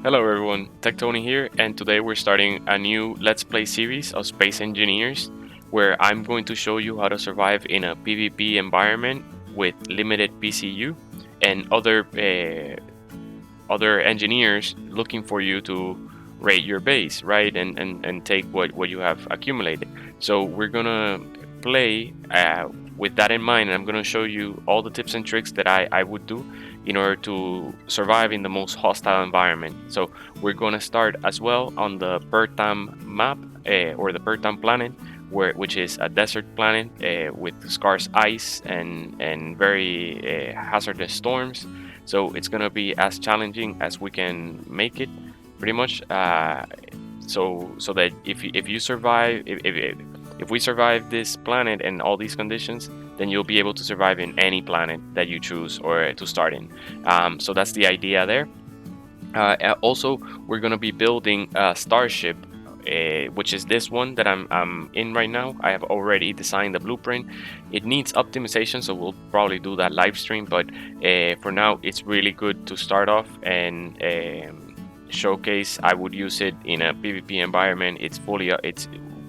Hello everyone, TechTony here, and today we're starting a new Let's Play series of Space Engineers where I'm going to show you how to survive in a PvP environment with limited PCU and other engineers looking for you to raid your base, right? And take what you have accumulated. So we're gonna play with that in mind, and I'm gonna show you all the tips and tricks that I would do in order to survive in the most hostile environment. So we're gonna start as well on the Pertam map or the Pertam planet, which is a desert planet with scarce ice and very hazardous storms. So it's gonna be as challenging as we can make it, pretty much. So that if you survive, if we survive this planet and all these conditions, then you'll be able to survive in any planet that you choose or to start in. So that's the idea there. Also, we're gonna be building a starship, which is this one that I'm in right now. I have already designed the blueprint. It needs optimization, so we'll probably do that live stream. But for now, it's really good to start off and showcase. I would use it in a PvP environment. It's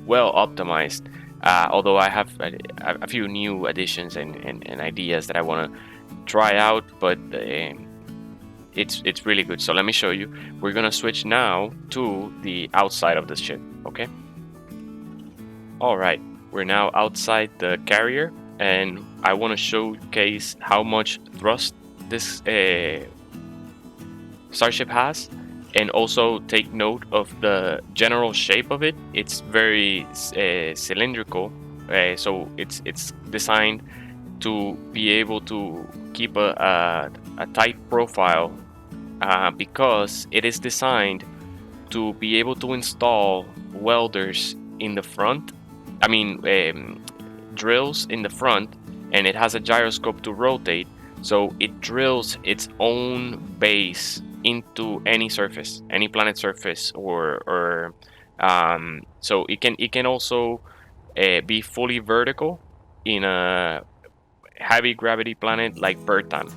well optimized. Although I have a few new additions and ideas that I want to try out, but it's really good. So let me show you. We're gonna switch now to the outside of the ship. Okay. All right. We're now outside the carrier, and I want to showcase how much thrust this starship has, and also take note of the general shape of it. It's very cylindrical, so it's designed to be able to keep a tight profile because it is designed to be able to install welders in the front. I mean, drills in the front, and it has a gyroscope to rotate, so it drills its own base into any surface, any planet surface, or so it can also be fully vertical in a heavy gravity planet like Bertan,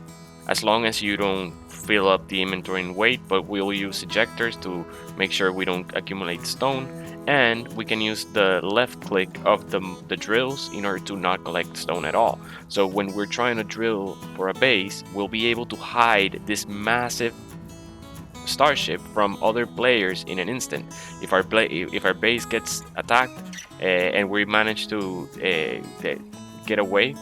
as long as you don't fill up the inventory in weight. But we'll use ejectors to make sure we don't accumulate stone, and we can use the left click of the drills in order to not collect stone at all. So when we're trying to drill for a base, we'll be able to hide this massive starship from other players in an instant. If our base gets attacked and we manage to get away,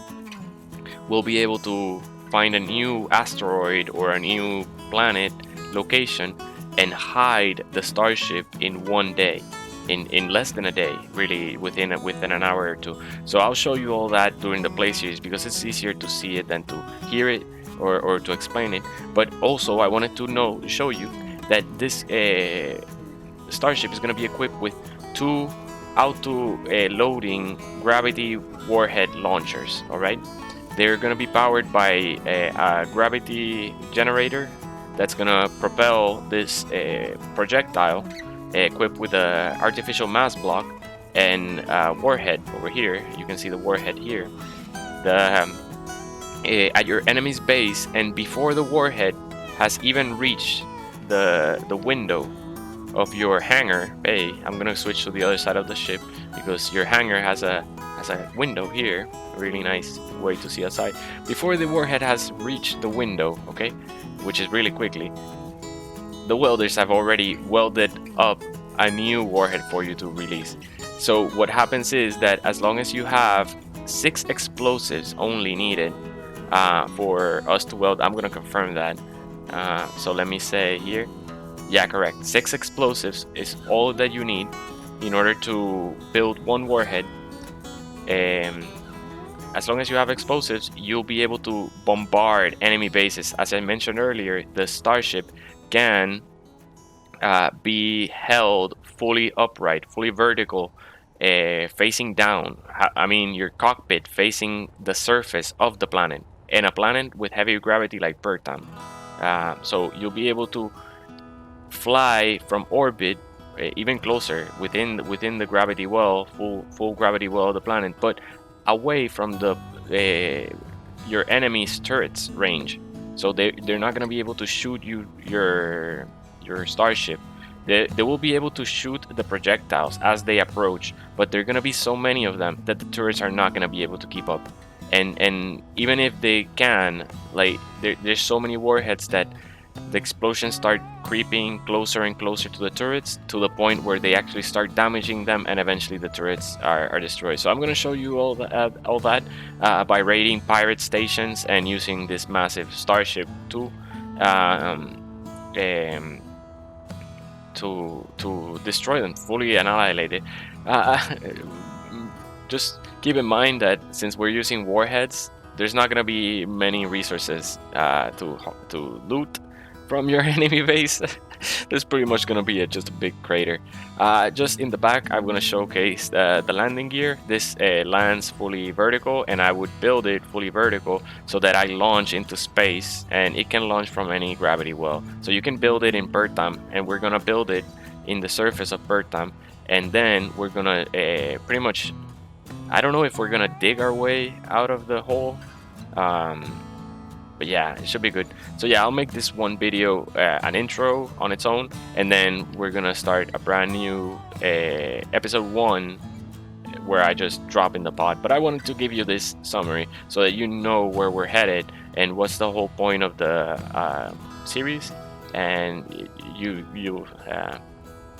we'll be able to find a new asteroid or a new planet location and hide the starship in one day, in less than a day, really, within an hour or two. So I'll show you all that during the play series because it's easier to see it than to hear it or to explain it. But also I wanted to show you that this starship is going to be equipped with two auto-loading gravity warhead launchers. All right, they're going to be powered by a gravity generator that's going to propel this projectile, equipped with an artificial mass block and a warhead over here. You can see the warhead here. At your enemy's base, and before the warhead has even reached the window of your hangar bay. I'm gonna switch to the other side of the ship because your hangar has a window here. Really nice way to see outside. Before the warhead has reached the window, okay, which is really quickly, the welders have already welded up a new warhead for you to release. So what happens is that as long as you have 6 explosives only needed for us to weld, I'm going to confirm that. So let me say here, yeah, correct. 6 explosives is all that you need in order to build one warhead. As long as you have explosives, you'll be able to bombard enemy bases. As I mentioned earlier, the starship can be held fully upright, fully vertical, facing down. I mean, your cockpit facing the surface of the planet, and a planet with heavy gravity like Pertam. So you'll be able to fly from orbit even closer within the gravity well, full gravity well of the planet, but away from the your enemy's turrets range. so they're not gonna be able to shoot your starship. They will be able to shoot the projectiles as they approach, but there are gonna be so many of them that the turrets are not gonna be able to keep up. And even if they can, like there's so many warheads that the explosions start creeping closer and closer to the turrets, to the point where they actually start damaging them, and eventually the turrets are destroyed. So I'm going to show you all that by raiding pirate stations and using this massive starship tool to destroy them, fully annihilate it. Just keep in mind that since we're using warheads, there's not going to be many resources to loot from your enemy base. There's pretty much going to be just a big crater. Just in the back, I'm going to showcase the landing gear. This lands fully vertical, and I would build it fully vertical so that I launch into space, and it can launch from any gravity well. So you can build it in Bertam, and we're going to build it in the surface of Bertam, and then we're going to pretty much, I don't know if we're going to dig our way out of the hole. But yeah, it should be good. So yeah, I'll make this one video an intro on its own, and then we're gonna start a brand new episode 1 where I just drop in the pod. But I wanted to give you this summary so that you know where we're headed and what's the whole point of the series, and you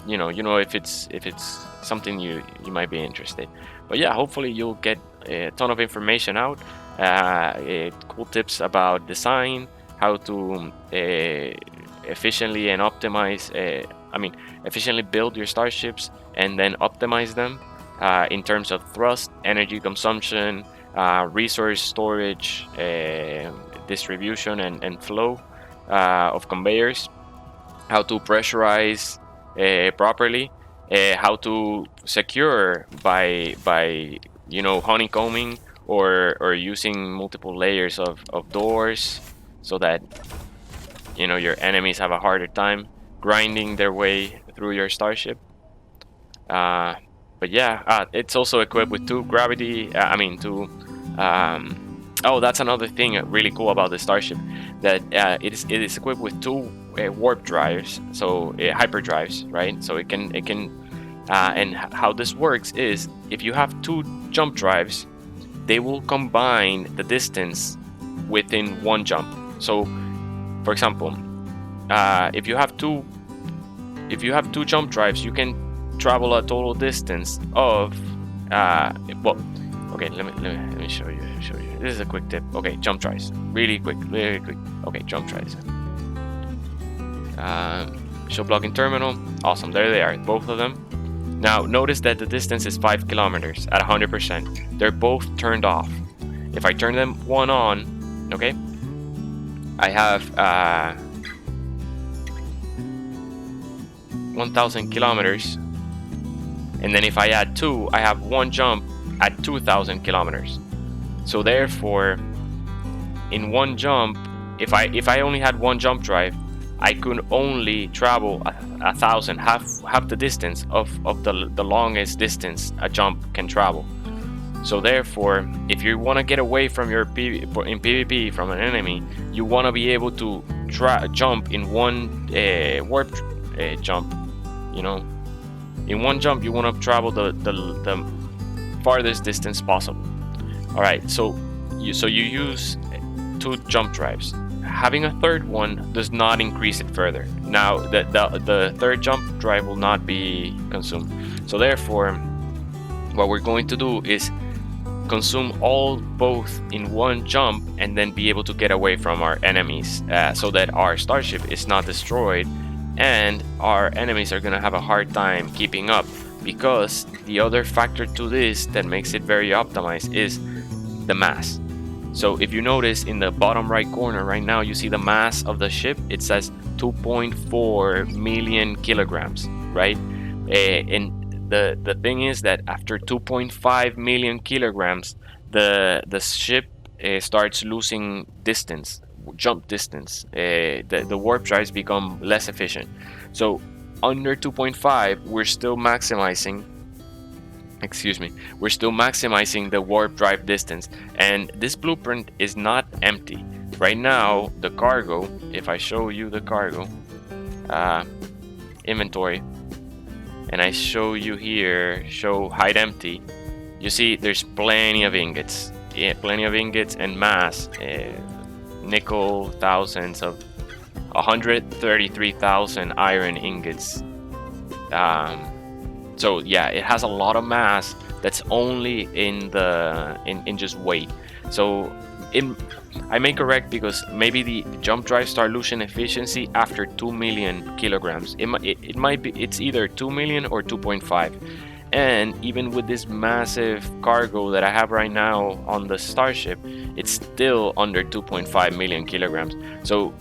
know if it's something you might be interested. But yeah, hopefully you'll get a ton of information out. Cool tips about design, how to efficiently and optimize, efficiently build your starships and then optimize them in terms of thrust, energy consumption, resource storage, distribution and flow of conveyors, how to pressurize properly, how to secure by honeycombing or using multiple layers of doors, so that your enemies have a harder time grinding their way through your starship. But yeah, it's also equipped with 2 gravity, oh, that's another thing really cool about the starship, that it is equipped with 2 warp drives, so hyperdrives, right? So it can and how this works is, if you have 2 jump drives, they will combine the distance within 1 jump. So for example, if you have two jump drives, you can travel a total distance of okay, let me show you. This is a quick tip. Okay, jump drives, really quick. Okay, jump drives. Show blocking terminal. Awesome, there they are, both of them. Now notice that the distance is 5 kilometers at 100%. They're both turned off. If I turn them one on, okay, I have 1,000 kilometers. And then if I add 2, I have 1 jump at 2,000 kilometers. So therefore, in 1 jump, if I only had 1 jump drive, I could only travel 1,000, half the distance of the longest distance a jump can travel. So therefore, if you want to get away from in PvP from an enemy, you want to be able to jump in 1 warp jump. In 1 jump, you want to travel the farthest distance possible. All right, so you use 2 jump drives. Having a 3rd one does not increase it further. Now the 3rd jump drive will not be consumed. So therefore, what we're going to do is consume both in 1 jump, and then be able to get away from our enemies, so that our starship is not destroyed, and our enemies are gonna have a hard time keeping up. Because the other factor to this that makes it very optimized is the mass. So if you notice in the bottom right corner right now, you see the mass of the ship. It says 2.4 million kilograms, right? And the thing is that after 2.5 million kilograms, the ship starts losing distance, jump distance. The warp drives become less efficient. So under 2.5, we're still maximizing the warp drive distance. And this blueprint is not empty. right now the cargo, if I show you the cargo inventory, and I show you here, show hide empty, you see there's plenty of ingots. Yeah, plenty of ingots and mass. Nickel thousands of 133,000 iron ingots. So yeah, it has a lot of mass that's only in the in just weight. So I may correct because maybe the jump drive start losing efficiency after 2 million kilograms. It might be, it's either 2 million or 2.5. And even with this massive cargo that I have right now on the Starship, it's still under 2.5 million kilograms. So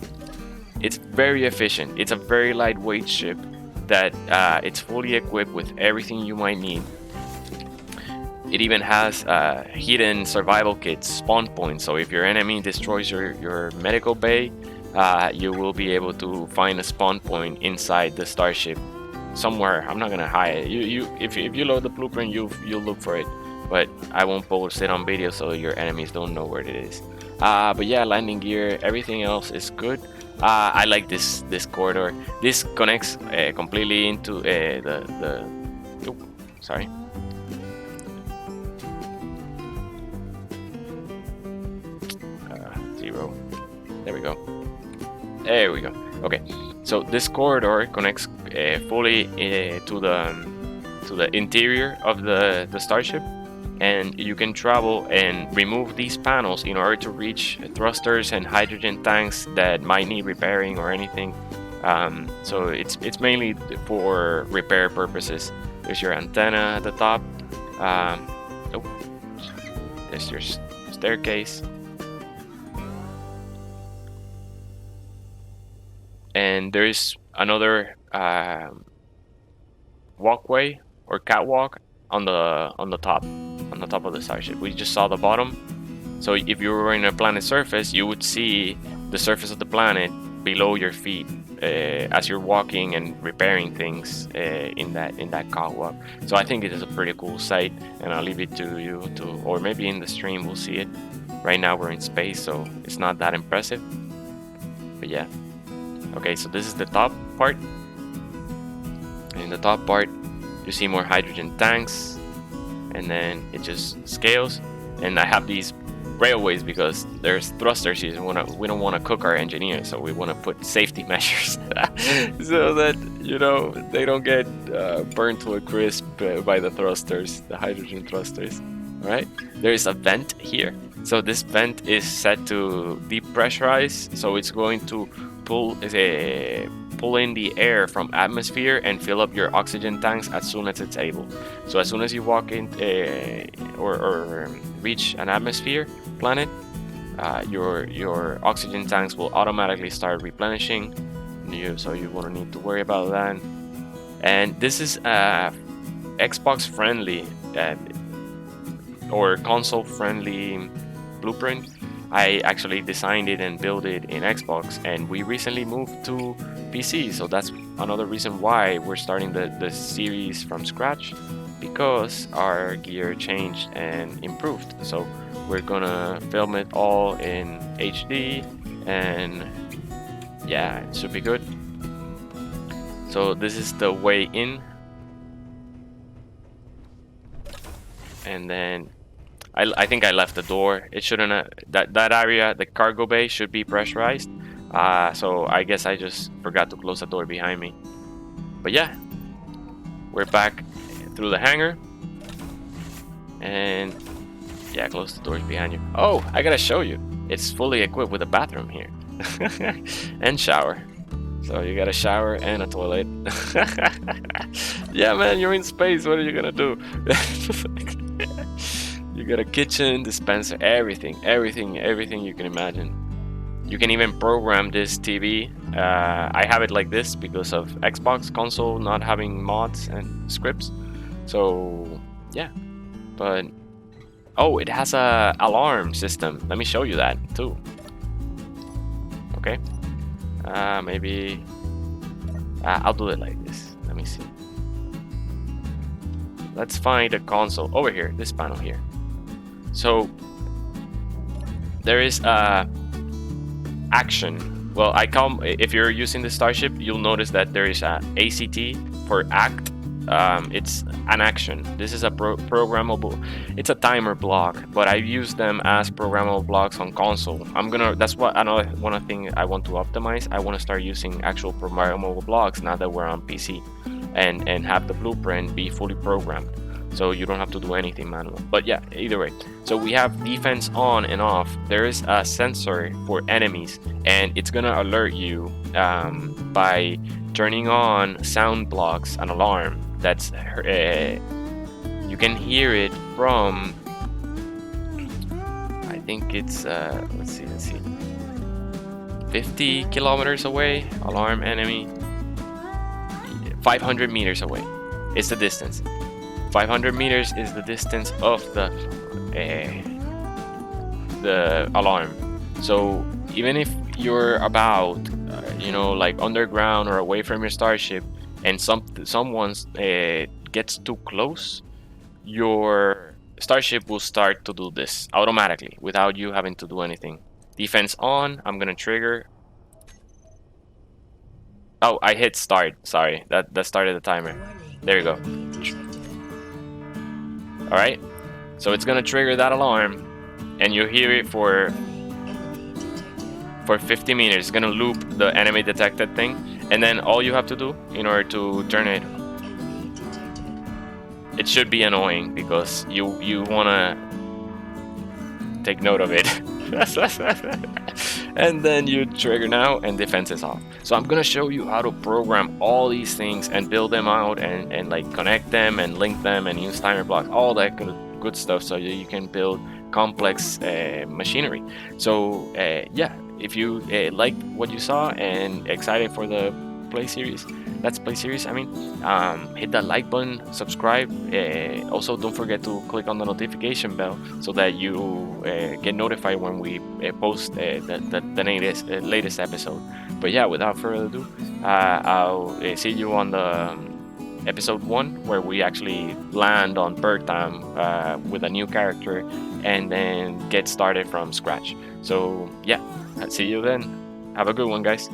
it's very efficient. It's a very lightweight ship that it's fully equipped with everything you might need. It even has hidden survival kits, spawn points. So if your enemy destroys your medical bay, you will be able to find a spawn point inside the Starship somewhere. I'm not gonna hide it. If you load the blueprint, you'll look for it, but I won't post it on video so your enemies don't know where it is. But yeah, landing gear, everything else is good. I like this corridor. This connects completely into the sorry. Zero. There we go. There we go. Okay, so this corridor connects fully to the interior of the Starship, and you can travel and remove these panels in order to reach thrusters and hydrogen tanks that might need repairing or anything. So it's mainly for repair purposes. There's your antenna at the top. There's your staircase. And there is another walkway or catwalk on the top of the Starship. We just saw the bottom. So if you were in a planet surface, you would see the surface of the planet below your feet as you're walking and repairing things in that catwalk. So I think it is a pretty cool sight, and I'll leave it to you to, or maybe in the stream we'll see it. Right now we're in space, so it's not that impressive. But yeah. Okay, so this is the top part. In the top part, you see more hydrogen tanks, and then it just scales. And I have these railways because there's thrusters. We don't want to cook our engineers, so we want to put safety measures so that they don't get burned to a crisp by the thrusters, the hydrogen thrusters. All right, there is a vent here. So this vent is set to depressurize, so it's going to pull in the air from atmosphere and fill up your oxygen tanks as soon as it's able. So as soon as you walk in or reach an atmosphere planet, your oxygen tanks will automatically start replenishing. So you won't need to worry about that. And this is Xbox friendly or console friendly blueprint. I actually designed it and built it in Xbox, and we recently moved to PC, so that's another reason why we're starting the series from scratch, because our gear changed and improved. So we're gonna film it all in HD, and yeah, it should be good. So this is the way in, and then I think I left the door. It shouldn't that area, the cargo bay, should be pressurized. So I guess I just forgot to close the door behind me. But yeah, we're back through the hangar, and yeah, close the doors behind you. Oh, I gotta show you. It's fully equipped with a bathroom here and shower. So you got a shower and a toilet. Yeah, man, you're in space. What are you gonna do? You got a kitchen, dispenser, everything you can imagine. You can even program this TV. I have it like this because of Xbox console not having mods and scripts. So yeah, but oh, it has a alarm system. Let me show you that too. Okay, maybe I'll do it like this. Let me see. Let's find a console over here, this panel here. So there is action. Well, if you're using the Starship, you'll notice that there is a ACT for act. It's an action. This is a programmable. It's a timer block, but I use them as programmable blocks on console. That's what another one of the things I want to optimize. I want to start using actual programmable blocks now that we're on PC, and have the blueprint be fully programmed, so you don't have to do anything manual. But yeah, either way. So we have defense on and off. There is a sensor for enemies, and it's gonna alert you by turning on sound blocks, an alarm. That's you can hear it from, I think it's let's see, 50 kilometers away. Alarm enemy. 500 meters away is the distance. 500 meters is the distance of the alarm. So even if you're about like underground or away from your starship, and someone gets too close, your starship will start to do this automatically without you having to do anything. Defense on. I'm gonna trigger. Oh, I hit start. Sorry, that started the timer. There you go. All right, so it's gonna trigger that alarm, and you hear it for 50 meters. It's gonna loop the enemy detected thing, and then all you have to do in order to turn it, it should be annoying because you wanna take note of it. And then you trigger now, and defense is off. So I'm gonna show you how to program all these things and build them out, and like connect them and link them and use timer blocks, all that good stuff, so you can build complex machinery. So yeah, if you liked what you saw and excited for the Let's Play series, hit that like button, subscribe. Also, don't forget to click on the notification bell so that you get notified when we post the latest episode. But yeah, without further ado, I'll see you on the episode 1, where we actually land on Bergtam with a new character and then get started from scratch. So yeah, I'll see you then. Have a good one, guys.